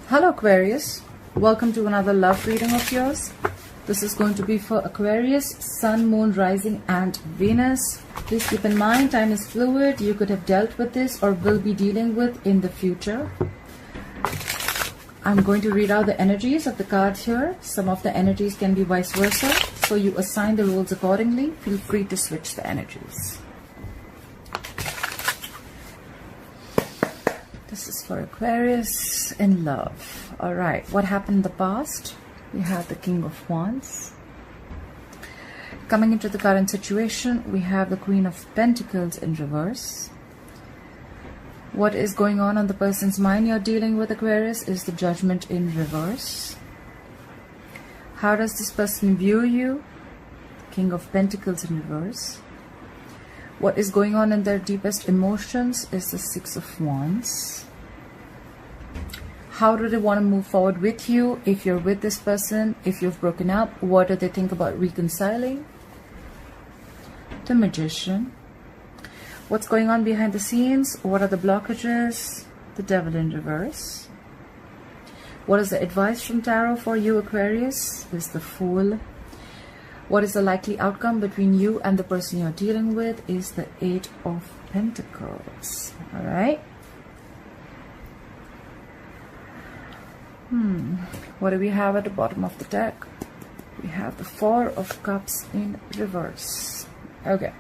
Hello Aquarius, welcome to another love reading of yours. This is going to be for Aquarius, Sun, Moon, Rising and Venus. Please keep in mind, time is fluid. You could have dealt with this or will be dealing with in the future. I'm going to read out the energies of the cards here. Some of the energies can be vice versa, so you assign the roles accordingly. Feel free to switch the energies. This is for Aquarius in love. All right, what happened in the past? We have the King of Wands. Coming into the current situation, we have the Queen of Pentacles in reverse. What is going on the person's mind you're dealing with, Aquarius, is the Judgment in reverse. How does this person view you? King of Pentacles in reverse. What is going on in their deepest emotions is the Six of Wands. How do they want to move forward with you? If you're with this person, if you've broken up, what do they think about reconciling? The Magician. What's going on behind the scenes? What are the blockages? The Devil in reverse. What is the advice from Tarot for you, Aquarius? Is the Fool. What is the likely outcome between you and the person you're dealing with? Is the Eight of Pentacles. All right. What do we have at the bottom of the deck? We have the Four of Cups in reverse. Okay,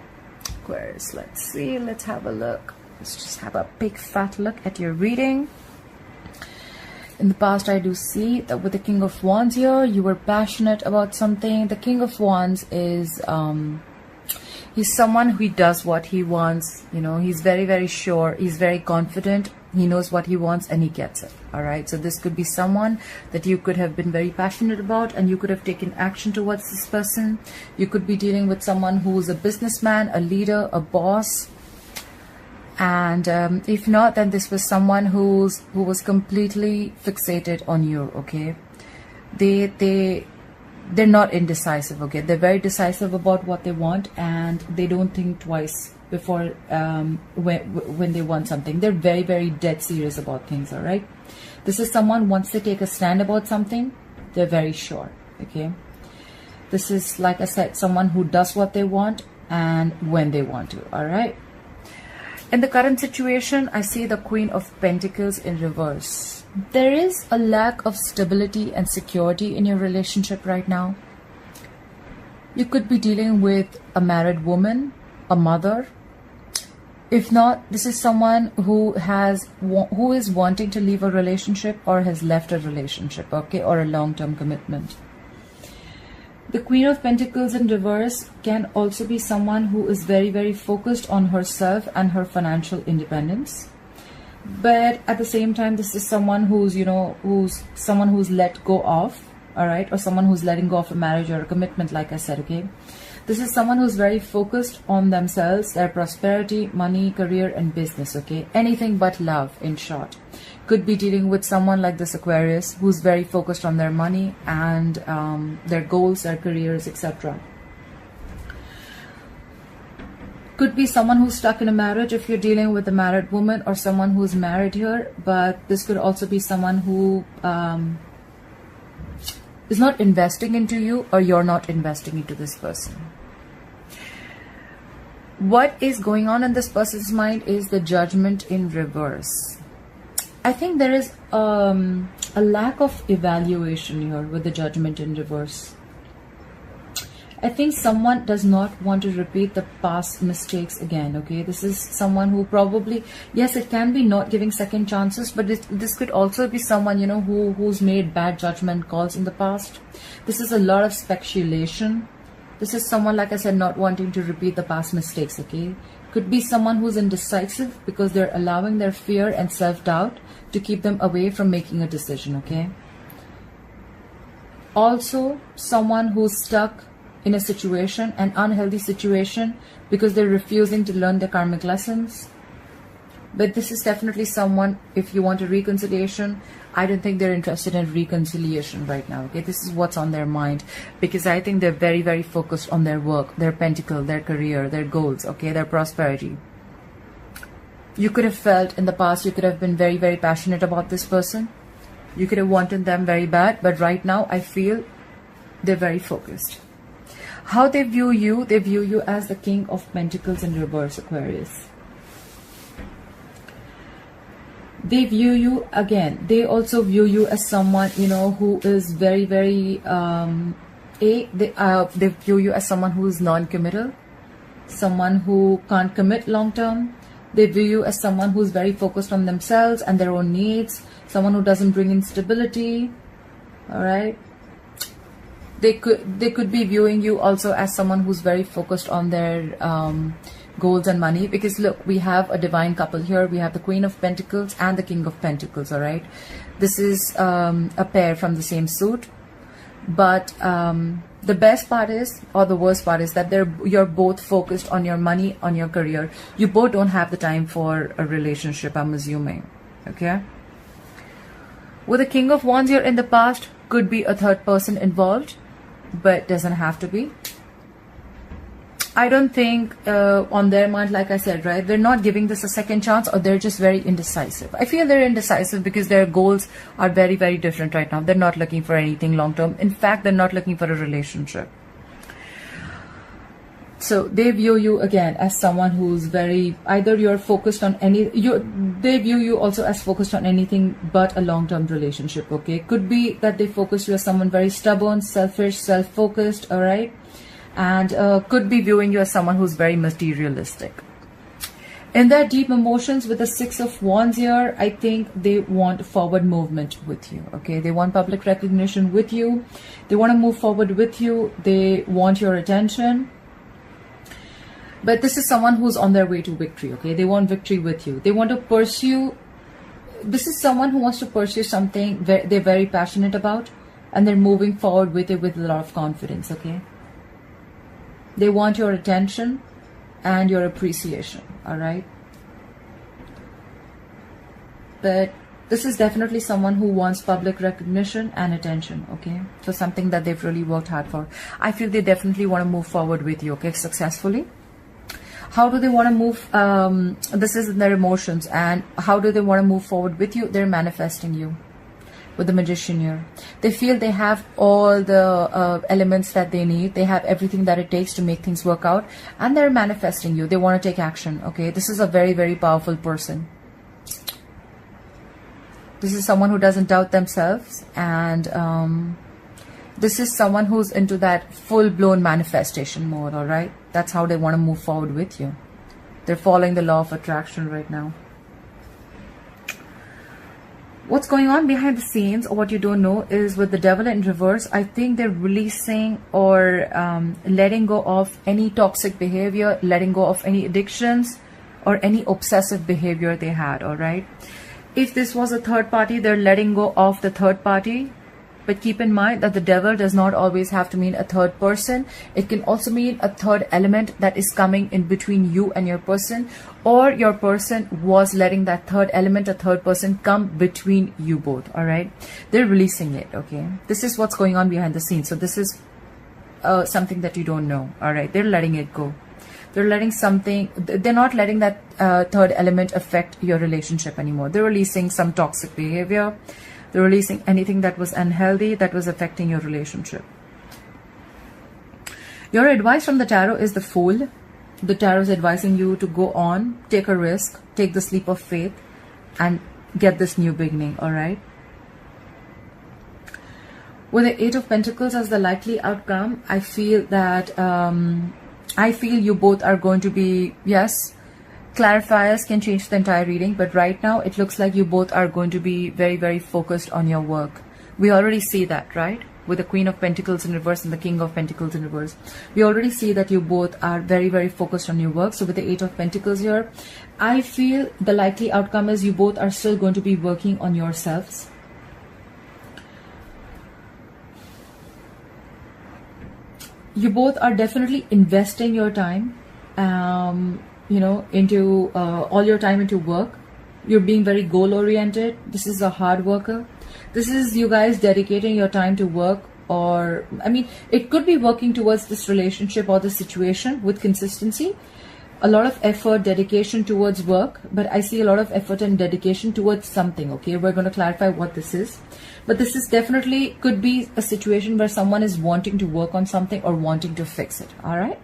Aquarius, let's see. Let's have a look. Let's just have a big fat look at your reading. In the past, I do see that with the King of Wands here, you were passionate about something. The King of Wands is, he's someone who does what he wants. You know, he's very, very sure. He's very confident. He knows what he wants and he gets it. All right. So this could be someone that you could have been very passionate about and you could have taken action towards this person. You could be dealing with someone who's a businessman, a leader, a boss. And if not, then this was someone who was completely fixated on you. Okay. They're not indecisive. Okay. They're very decisive about what they want and they don't think twice before when they want something. They're very, very dead serious about things. All right. This is someone, once they take a stand about something, they're very sure. Okay. This is, like I said, someone who does what they want and when they want to. All right. In the current situation, I see the Queen of Pentacles in reverse. There is a lack of stability and security in your relationship right now. You could be dealing with a married woman, a mother. If not, this is someone who is wanting to leave a relationship or has left a relationship, okay, or a long-term commitment. The Queen of Pentacles in reverse can also be someone who is very, very focused on herself and her financial independence. But at the same time, this is someone who's, you know, who's let go of, all right, or someone who's letting go of a marriage or a commitment, like I said, okay. This is someone who's very focused on themselves, their prosperity, money, career, and business, okay? Anything but love, in short. Could be dealing with someone like this Aquarius, who's very focused on their money and their goals, their careers, etc. Could be someone who's stuck in a marriage if you're dealing with a married woman or someone who's married here, but this could also be someone who is not investing into you or you're not investing into this person. What is going on in this person's mind is the Judgment in reverse. I think there is a lack of evaluation here with the Judgment in reverse. I think someone does not want to repeat the past mistakes again, okay? This is someone who probably, yes, it can be not giving second chances, but this could also be someone, you know, who's made bad judgment calls in the past. This is a lot of speculation. This is someone, like I said, not wanting to repeat the past mistakes, okay? Could be someone who's indecisive because they're allowing their fear and self-doubt to keep them away from making a decision, okay? Also, someone who's stuck in a situation, an unhealthy situation, because they're refusing to learn their karmic lessons. But this is definitely someone, if you want a reconciliation, I don't think they're interested in reconciliation right now, okay? This is what's on their mind, because I think they're very, very focused on their work, their pentacle, their career, their goals, okay, their prosperity. You could have felt in the past, you could have been very, very passionate about this person. You could have wanted them very bad, but right now I feel they're very focused. How they view you as the King of Pentacles in reverse, Aquarius. They view you, again, they also view you as someone, you know, who is very, very, they view you as someone who is non-committal, someone who can't commit long term. They view you as someone who's very focused on themselves and their own needs, someone who doesn't bring in stability. All right. They could be viewing you also as someone who's very focused on their goals and money, because look, we have a divine couple here. We have the Queen of Pentacles and the King of Pentacles. All right. This is a pair from the same suit, but the best part is, or the worst part is, that you're both focused on your money, on your career. You both don't have the time for a relationship, I'm assuming. Okay. With the King of Wands here in the past, could be a third person involved, but doesn't have to be. I don't think on their mind, like I said, right, they're not giving this a second chance, or they're just very indecisive. I feel they're indecisive because their goals are very, very different right now. They're not looking for anything long term. In fact, they're not looking for a relationship. So they view you again as someone who's very, either you're focused on they view you also as focused on anything but a long-term relationship. Okay, could be that they focus you as someone very stubborn, selfish, self-focused. All right. And could be viewing you as someone who's very materialistic. In their deep emotions, with the Six of Wands here, I think they want forward movement with you. Okay, they want public recognition with you. They want to move forward with you. They want your attention. But this is someone who's on their way to victory. Okay, they want victory with you. They want to pursue. This is someone who wants to pursue something they're very passionate about, and they're moving forward with it with a lot of confidence. Okay. They want your attention and your appreciation, all right? But this is definitely someone who wants public recognition and attention, okay? So something that they've really worked hard for. I feel they definitely want to move forward with you, okay, successfully. How do they want to move? This is in their emotions. And how do they want to move forward with you? They're manifesting you. With the Magician here, they feel they have all the elements that they need. They have everything that it takes to make things work out, and they're manifesting you. They want to take action. Okay, this is a very, very powerful person. This is someone who doesn't doubt themselves, and this is someone who's into that full-blown manifestation mode. All right, that's how they want to move forward with you. They're following the law of attraction right now. What's going on behind the scenes, or what you don't know, is with the Devil in reverse, I think they're releasing or letting go of any toxic behavior, letting go of any addictions or any obsessive behavior they had, all right? If this was a third party, they're letting go of the third party. But keep in mind that the Devil does not always have to mean a third person. It can also mean a third element that is coming in between you and your person, or your person was letting that third element, a third person, come between you both. All right, they're releasing it. Okay, this is what's going on behind the scenes. So this is something that you don't know. All right, they're letting it go. They're letting something, they're not letting that third element affect your relationship anymore. They're releasing some toxic behavior. They're releasing anything that was unhealthy, that was affecting your relationship. Your advice from the tarot is the Fool. The tarot is advising you to go on, take a risk, take the leap of faith, and get this new beginning, all right? With the Eight of Pentacles as the likely outcome, I feel that, you both are going to be, yes, clarifiers can change the entire reading, but right now it looks like you both are going to be very, very focused on your work. We already see that, right? With the Queen of Pentacles in reverse and the King of Pentacles in reverse. We already see that you both are very, very focused on your work. So with the Eight of Pentacles here, I feel the likely outcome is you both are still going to be working on yourselves. You both are definitely investing your time, into all your time into work. You're being very goal oriented. This is a hard worker. This is you guys dedicating your time to work, or it could be working towards this relationship or the situation with consistency. a lot of effort, dedication towards work, but I see a lot of effort and dedication towards something. Okay, we're going to clarify what this is, but this is definitely could be a situation where someone is wanting to work on something or wanting to fix it. All right.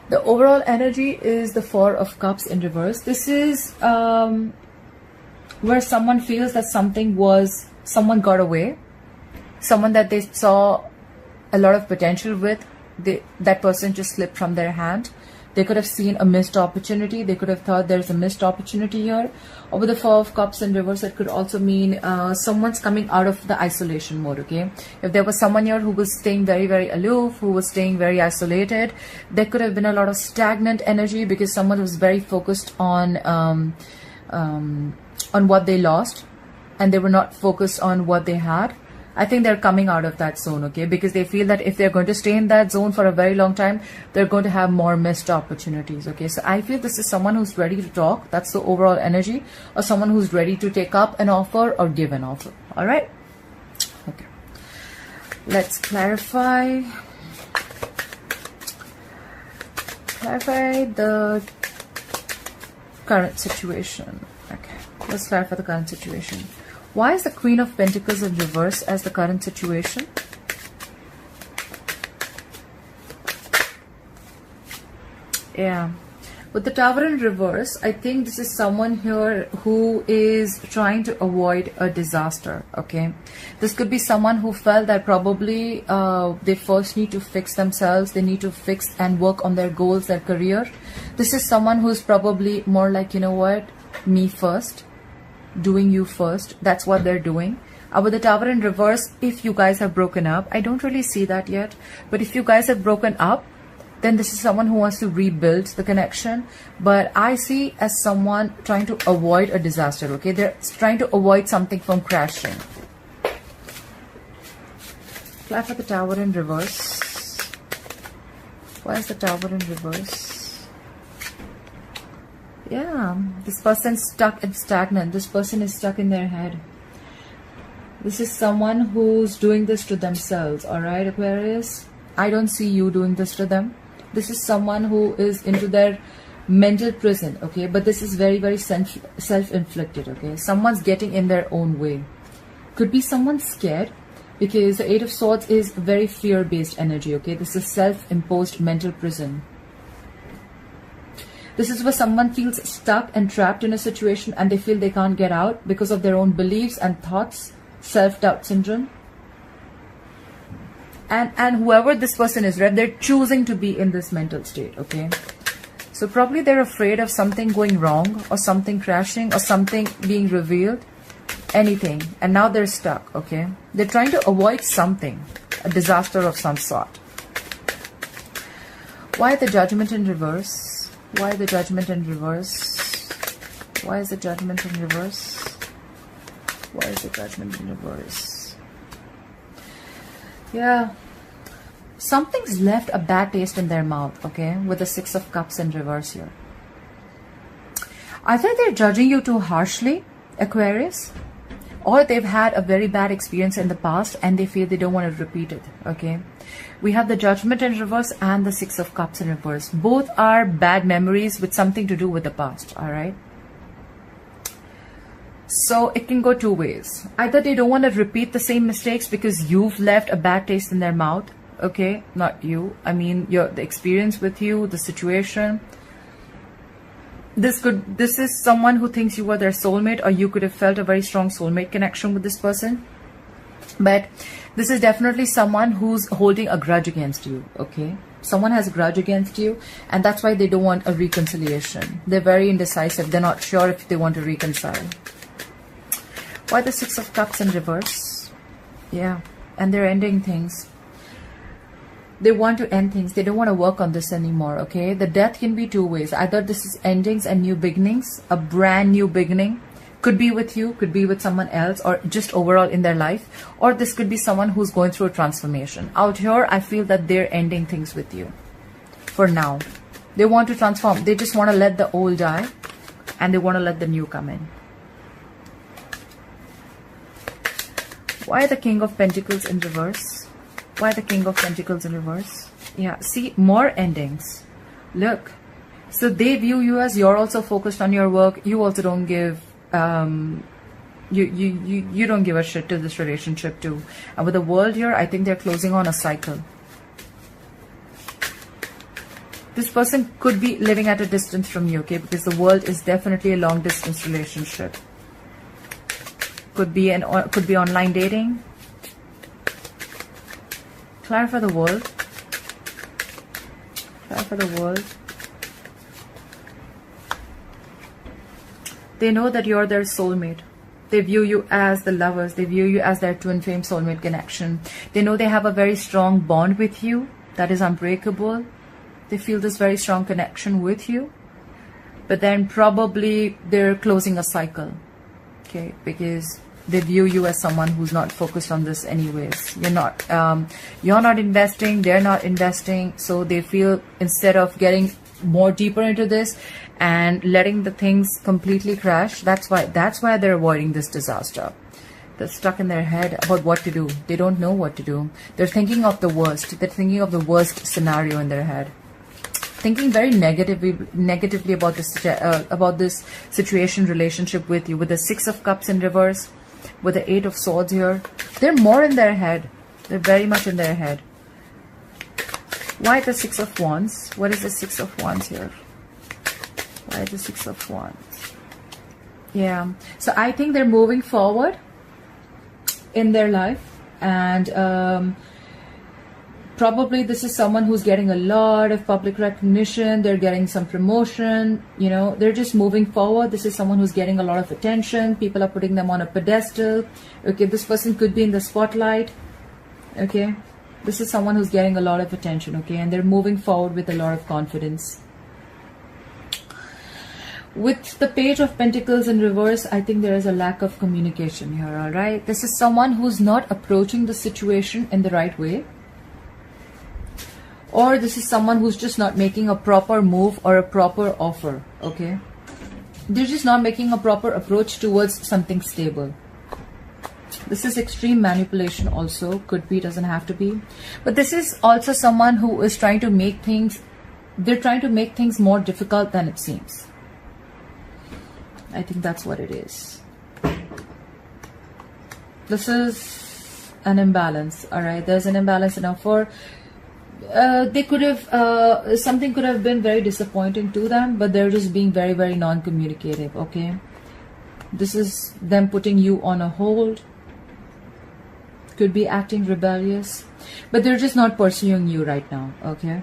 The overall energy is the Four of Cups in reverse. This is where someone feels that someone got away, someone that they saw a lot of potential with, that person just slipped from their hand. They could have seen a missed opportunity. They could have thought there's a missed opportunity here. Or with the Four of Cups in reverse, it could also mean someone's coming out of the isolation mode, okay? If there was someone here who was staying very, very aloof, who was staying very isolated, there could have been a lot of stagnant energy because someone was very focused on what they lost, and they were not focused on what they had. I think they're coming out of that zone, okay? Because they feel that if they're going to stay in that zone for a very long time, they're going to have more missed opportunities, okay? So I feel this is someone who's ready to talk. That's the overall energy. Or someone who's ready to take up an offer or give an offer, all right? Okay. Let's clarify the current situation. Okay. Let's clarify the current situation. Why is the Queen of Pentacles in reverse as the current situation? Yeah. With the Tower in reverse, I think this is someone here who is trying to avoid a disaster, okay? This could be someone who felt that probably they first need to fix themselves. They need to fix and work on their goals, their career. This is someone who's probably more like, you know what, me first. Doing you first. That's what they're doing. With the Tower in reverse, if you guys have broken up, I don't really see that yet, but if you guys have broken up, then this is someone who wants to rebuild the connection. But I see as someone trying to avoid a disaster, okay? They're trying to avoid something from crashing. Clarify the Tower in reverse. Why is the Tower in reverse? Yeah, this person's stuck and stagnant. This person is stuck in their head. This is someone who's doing this to themselves, all right, Aquarius? I don't see you doing this to them. This is someone who is into their mental prison, okay? But this is very, very self-inflicted, okay? Someone's getting in their own way. Could be someone scared because the Eight of Swords is very fear-based energy, okay? This is self-imposed mental prison. This is where someone feels stuck and trapped in a situation and they feel they can't get out because of their own beliefs and thoughts, self-doubt syndrome. And whoever this person is, right, they're choosing to be in this mental state, okay? So probably they're afraid of something going wrong or something crashing or something being revealed, anything. And now they're stuck, okay? They're trying to avoid something, a disaster of some sort. Why the Judgment in reverse? Why the Judgment in reverse? Why is the Judgment in reverse? Why is the Judgment in reverse? Yeah. Something's left a bad taste in their mouth, okay? With the Six of Cups in reverse here. Either they're judging you too harshly, Aquarius, or they've had a very bad experience in the past and they feel they don't want to repeat it, okay? We have the Judgment in reverse and the Six of Cups in reverse. Both are bad memories with something to do with the past, all right? So it can go two ways. Either they don't want to repeat the same mistakes because you've left a bad taste in their mouth, okay? Not you. I mean, the experience with you, the situation. This is someone who thinks you were their soulmate, or you could have felt a very strong soulmate connection with this person. But this is definitely someone who's holding a grudge against you, okay? Someone has a grudge against you, and that's why they don't want a reconciliation. They're very indecisive. They're not sure if they want to reconcile. Why the Six of Cups in reverse? Yeah, and they're ending things. They want to end things. They don't want to work on this anymore, okay? The death can be two ways. Either this is endings and new beginnings, a brand new beginning. Could be with you, could be with someone else, or just overall in their life. Or this could be someone who's going through a transformation. Out here, I feel that they're ending things with you. For now. They want to transform. They just want to let the old die. And they want to let the new come in. Why the King of Pentacles in reverse? Why the King of Pentacles in reverse? Yeah, see, more endings. Look, So they view you as you're also focused on your work. You also don't give you don't give a shit to this relationship too. And with the World here, I think they're closing on a cycle. This person could be living at a distance from you, okay? Because the World is definitely a long distance relationship. Could be online dating. Clarify the World. Clarify the World. They know that you're their soulmate. They view you as the lovers. They view you as their twin flame soulmate connection. They know they have a very strong bond with you that is unbreakable. They feel this very strong connection with you. But then probably they're closing a cycle. Okay, because they view you as someone who's not focused on this anyways. You're not investing, they're not investing. So they feel instead of getting more deeper into this and letting the things completely crash, that's why they're avoiding this disaster. They're stuck in their head about what to do. They don't know what to do. They're thinking of the worst. They're thinking of the worst scenario in their head, thinking very negatively about this situation, relationship with you. With the Six of Cups in reverse, with the Eight of Swords here, they're more in their head. They're very much in their head. Why the Six of Wands? What is the Six of Wands here? Why the Six of Wands? Yeah, so I think they're moving forward in their life, and probably this is someone who's getting a lot of public recognition. They're getting some promotion, you know, they're just moving forward. This is someone who's getting a lot of attention. People are putting them on a pedestal. Okay, this person could be in the spotlight. Okay, this is someone who's getting a lot of attention. Okay, and they're moving forward with a lot of confidence. With the Page of Pentacles in reverse, I think there is a lack of communication here. All right, this is someone who's not approaching the situation in the right way. Or this is someone who's just not making a proper move or a proper offer, okay? They're just not making a proper approach towards something stable. This is extreme manipulation also. Could be, doesn't have to be. But this is also someone who is trying to make things, they're trying to make things more difficult than it seems. I think that's what it is. This is an imbalance, all right? There's an imbalance in our four. They could have something could have been very disappointing to them, but they're just being very, very non-communicative. Okay, this is them putting you on a hold. Could be acting rebellious, but they're just not pursuing you right now. Okay,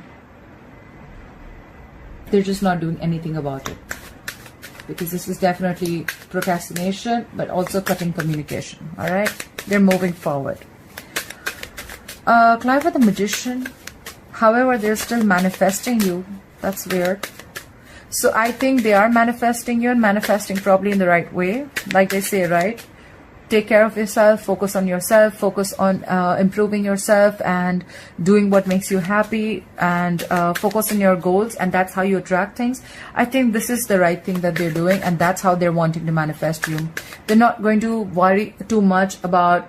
they're just not doing anything about it, because this is definitely procrastination, but also cutting communication. All right, they're moving forward. Clarify the Magician. However, they're still manifesting you. That's weird. So I think they are manifesting you, and manifesting probably in the right way. Like they say, right? Take care of yourself, focus on yourself, focus on improving yourself and doing what makes you happy, and focus on your goals, and that's how you attract things. I think this is the right thing that they're doing, and that's how they're wanting to manifest you. They're not going to worry too much about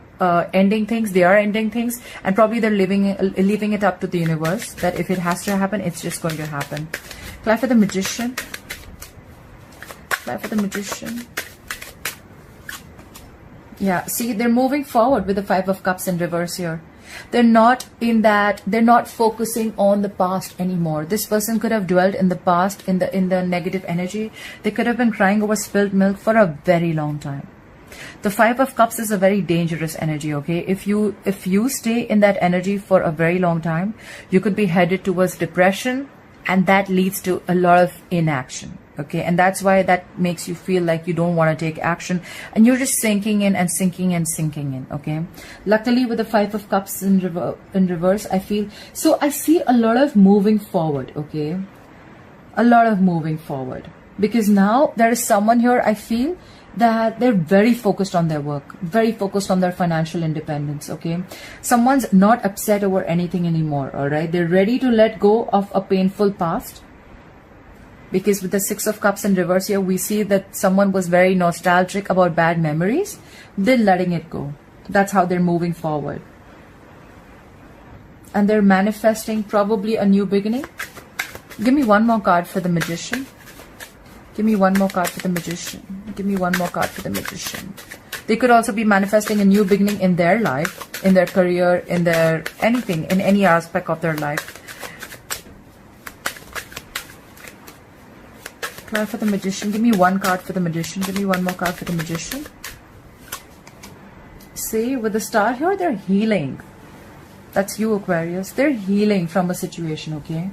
ending things. They are ending things, and probably they're leaving it up to the universe, that if it has to happen, it's just going to happen. Clarify the Magician. Clarify the Magician. Yeah, see, they're moving forward with the Five of Cups in reverse here. They're not in that, they're not focusing on the past anymore. This person could have dwelled in the past, in the negative energy. They could have been crying over spilled milk for a very long time. The Five of Cups is a very dangerous energy, okay? If you stay in that energy for a very long time, you could be headed towards depression, and that leads to a lot of inaction. Okay, and that's why that makes you feel like you don't want to take action, and you're just sinking in and sinking and sinking in. Okay, luckily with the Five of Cups in reverse, I feel so. I see a lot of moving forward. Okay, a lot of moving forward, because now there is someone here. I feel that they're very focused on their work, very focused on their financial independence. Okay, someone's not upset over anything anymore. All right, they're ready to let go of a painful past. Because with the Six of Cups in reverse here, we see that someone was very nostalgic about bad memories. They're letting it go. That's how they're moving forward. And they're manifesting probably a new beginning. Give me one more card for the Magician. Give me one more card for the Magician. Give me one more card for the Magician. They could also be manifesting a new beginning in their life, in their career, in their anything, in any aspect of their life. Card for the Magician. Give me one card for the Magician. Give me one more card for the Magician. See, with the star here, they're healing. That's you, Aquarius. They're healing from a situation, okay?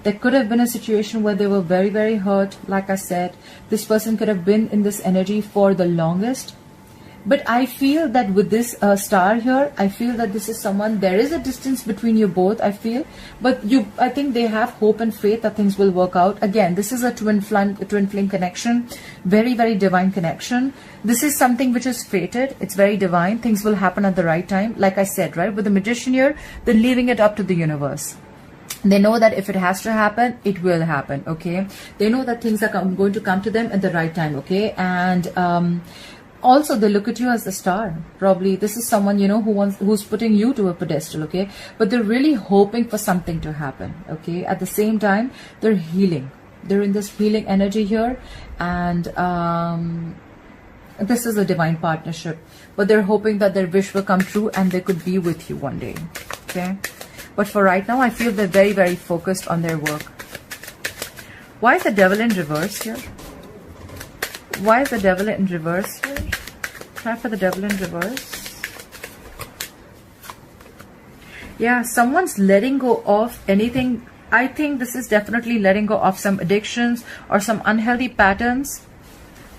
There could have been a situation where they were very, very hurt. Like I said, this person could have been in this energy for the longest. But I feel that with this star here, I feel that this is someone, there is a distance between you both, I feel. But I think they have hope and faith that things will work out. Again, this is a twin flame connection. Very, very divine connection. This is something which is fated. It's very divine. Things will happen at the right time. Like I said, right? With the Magician here, they're leaving it up to the universe. They know that if it has to happen, it will happen, okay? They know that things are going to come to them at the right time, okay? And also, they look at you as the star. Probably this is someone, you know, who's putting you to a pedestal, okay? But they're really hoping for something to happen, okay? At the same time, they're healing. They're in this healing energy here. And this is a divine partnership. But they're hoping that their wish will come true and they could be with you one day, okay? But for right now, I feel they're very, very focused on their work. Why is the Devil in reverse here? Why is the Devil in reverse here? Try for the Devil in reverse. Yeah, someone's letting go of anything. I think this is definitely letting go of some addictions or some unhealthy patterns.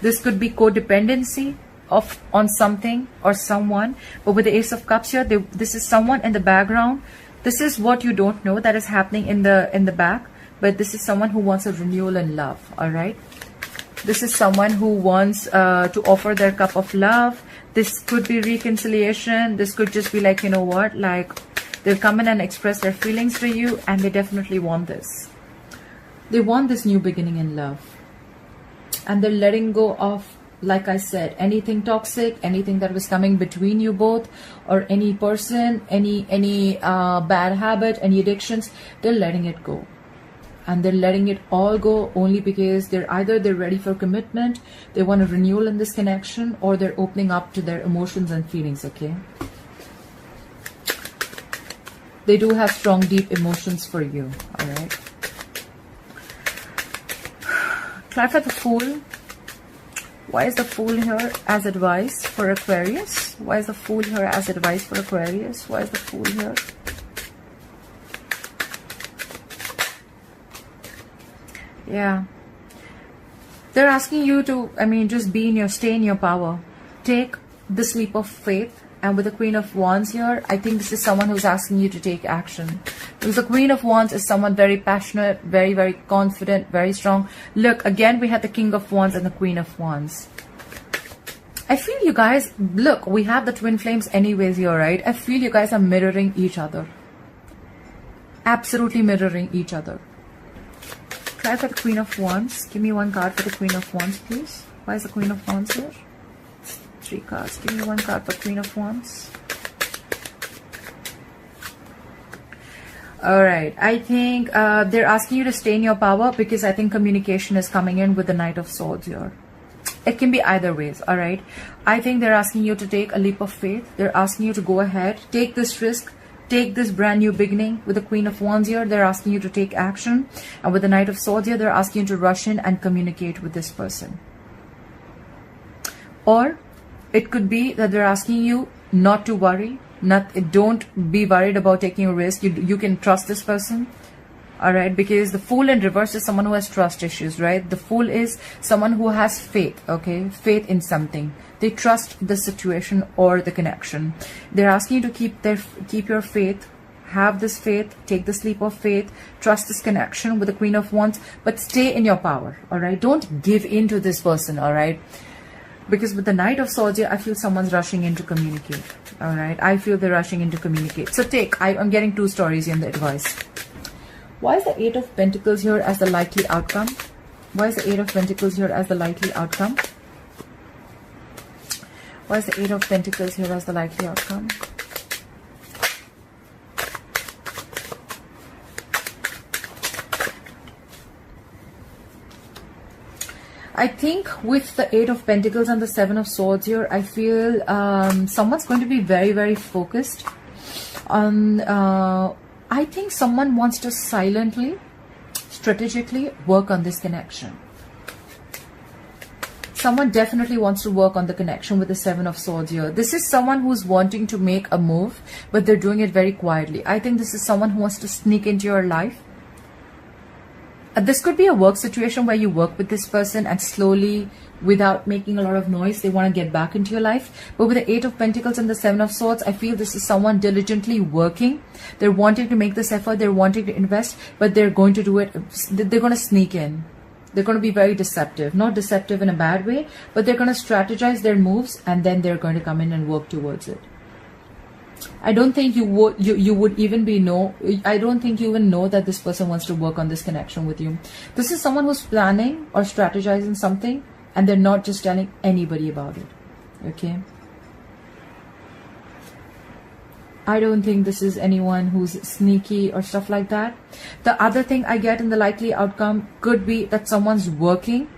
This could be codependency on something or someone. But with the Ace of Cups here, this is someone in the background. This is what you don't know that is happening in the back. But this is someone who wants a renewal in love, all right? This is someone who wants to offer their cup of love. This could be reconciliation. This could just be like, you know what, like they'll come in and express their feelings to you, and they definitely want this. They want this new beginning in love. And they're letting go of, like I said, anything toxic, anything that was coming between you both, or any person, any bad habit, any addictions. They're letting it go. And they're letting it all go only because they're ready for commitment, they want a renewal in this connection, or they're opening up to their emotions and feelings, okay? They do have strong, deep emotions for you, all right? Try for the Fool. Why is the Fool here as advice for Aquarius? Why is the Fool here as advice for Aquarius? Why is the Fool here? Yeah. They're asking you to, just stay in your power. Take this leap of faith. And with the Queen of Wands here, I think this is someone who's asking you to take action. Because the Queen of Wands is someone very passionate, very, very confident, very strong. Look, again, we had the King of Wands and the Queen of Wands. I feel you guys, look, we have the twin flames anyways here, right? I feel you guys are mirroring each other. Absolutely mirroring each other. Try for the Queen of Wands. Give me one card for the Queen of Wands, please. Why is the Queen of Wands here? 3 cards. Give me one card for Queen of Wands. Alright, I think they're asking you to stay in your power because I think communication is coming in with the Knight of Swords here. It can be either ways, alright? I think they're asking you to take a leap of faith. They're asking you to go ahead, take this risk, take this brand new beginning. With the Queen of Wands here, they're asking you to take action. And with the Knight of Swords here, they're asking you to rush in and communicate with this person. Or it could be that they're asking you not to worry. Don't be worried about taking a risk. You can trust this person. Alright, because the Fool in reverse is someone who has trust issues, right? The Fool is someone who has faith, okay? Faith in something. They trust the situation or the connection. They're asking you to keep your faith, have this faith, take this leap of faith, trust this connection with the Queen of Wands, but stay in your power, alright? Don't give in to this person, alright? Because with the Knight of Swords here, I feel someone's rushing in to communicate, alright? I feel they're rushing in to communicate. So I'm getting 2 stories in the advice. Why is the 8 of Pentacles here as the likely outcome? Why is the 8 of Pentacles here as the likely outcome? Why is the 8 of Pentacles here as the likely outcome? I think with the 8 of Pentacles and the 7 of Swords here, I feel someone's going to be very, very focused on, I think someone wants to silently, strategically work on this connection. Someone definitely wants to work on the connection with the 7 of Swords here. This is someone who's wanting to make a move, but they're doing it very quietly. I think this is someone who wants to sneak into your life. This could be a work situation where you work with this person and slowly, without making a lot of noise, they want to get back into your life. But with the 8 of Pentacles and the 7 of Swords, I feel this is someone diligently working. They're wanting to make this effort. They're wanting to invest, but they're going to do it. They're going to sneak in. They're going to be very deceptive. Not deceptive in a bad way, but they're going to strategize their moves and then they're going to come in and work towards it. I don't think you would even I don't think you even know that this person wants to work on this connection with you. This is someone who's planning or strategizing something and they're not just telling anybody about it. Okay. I don't think this is anyone who's sneaky or stuff like that. The other thing I get in the likely outcome could be that someone's working.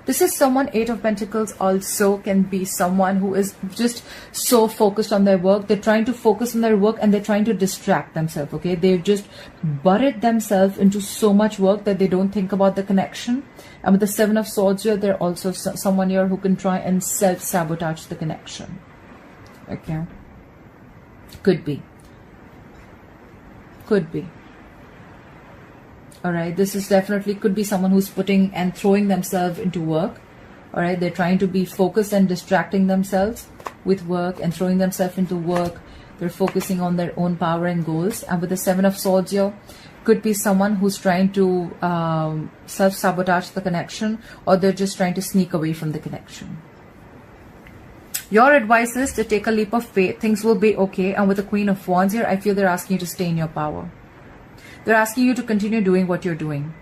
This is someone, 8 of Pentacles also can be someone who is just so focused on their work. They're trying to focus on their work and they're trying to distract themselves, okay? They've just buried themselves into so much work that they don't think about the connection. And with the 7 of Swords here, they're also someone here who can try and self-sabotage the connection, okay? Could be. Could be. All right, this is definitely could be someone who's putting and throwing themselves into work. All right, they're trying to be focused and distracting themselves with work and throwing themselves into work. They're focusing on their own power and goals. And with the 7 of Swords here, could be someone who's trying to self-sabotage the connection, or they're just trying to sneak away from the connection. Your advice is to take a leap of faith. Things will be okay. And with the Queen of Wands here, I feel they're asking you to stay in your power. They're asking you to continue doing what you're doing.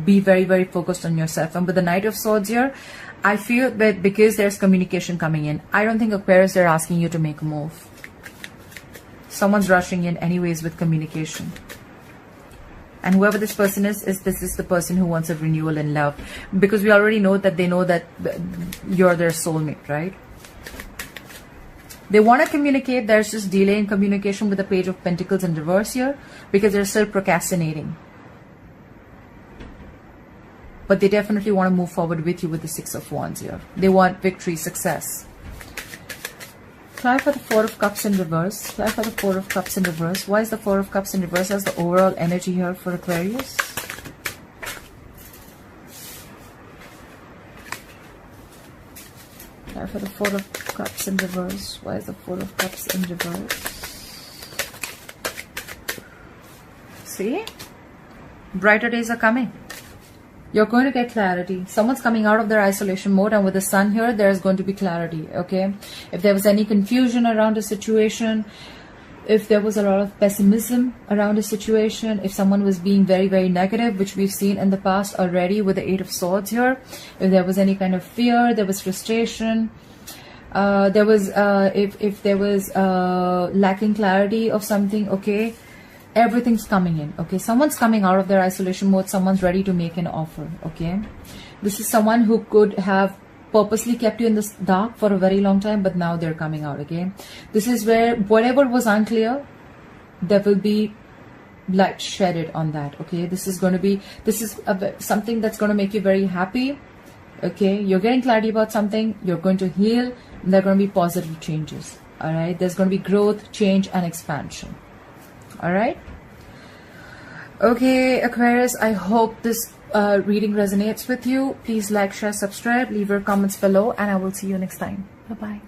Be very, very focused on yourself. And with the Knight of Swords here, I feel that because there's communication coming in, I don't think Aquarius, they're asking you to make a move. Someone's rushing in anyways with communication. And whoever this person is this is the person who wants a renewal in love. Because we already know that they know that you're their soulmate, right? They want to communicate. There's just delay in communication with the Page of Pentacles in reverse here because they're still procrastinating. But they definitely want to move forward with you with the 6 of Wands here. They want victory, success. Try for the 4 of Cups in reverse. Try for the 4 of Cups in reverse. Why is the 4 of Cups in reverse as the overall energy here for Aquarius? Try for the 4 of Cups in reverse. Why is the 4 of Cups in reverse? See? Brighter days are coming. You're going to get clarity. Someone's coming out of their isolation mode, and with the Sun here, there's going to be clarity, okay? If there was any confusion around a situation, if there was a lot of pessimism around a situation, if someone was being very, very negative, which we've seen in the past already with the 8 of Swords here, if there was any kind of fear, there was frustration, if there was lacking clarity of something, okay, everything's coming in, okay? Someone's coming out of their isolation mode. Someone's ready to make an offer, okay? This is someone who could have purposely kept you in the dark for a very long time, but now they're coming out, okay? This is where whatever was unclear, there will be light shedded on that, okay? This is something that's going to make you very happy, okay? You're getting clarity about something, you're going to heal, and there are going to be positive changes, all right? There's going to be growth, change, and expansion. All right. Okay, Aquarius, I hope this reading resonates with you. Please like, share, subscribe, leave your comments below, and I will see you next time. Bye-bye.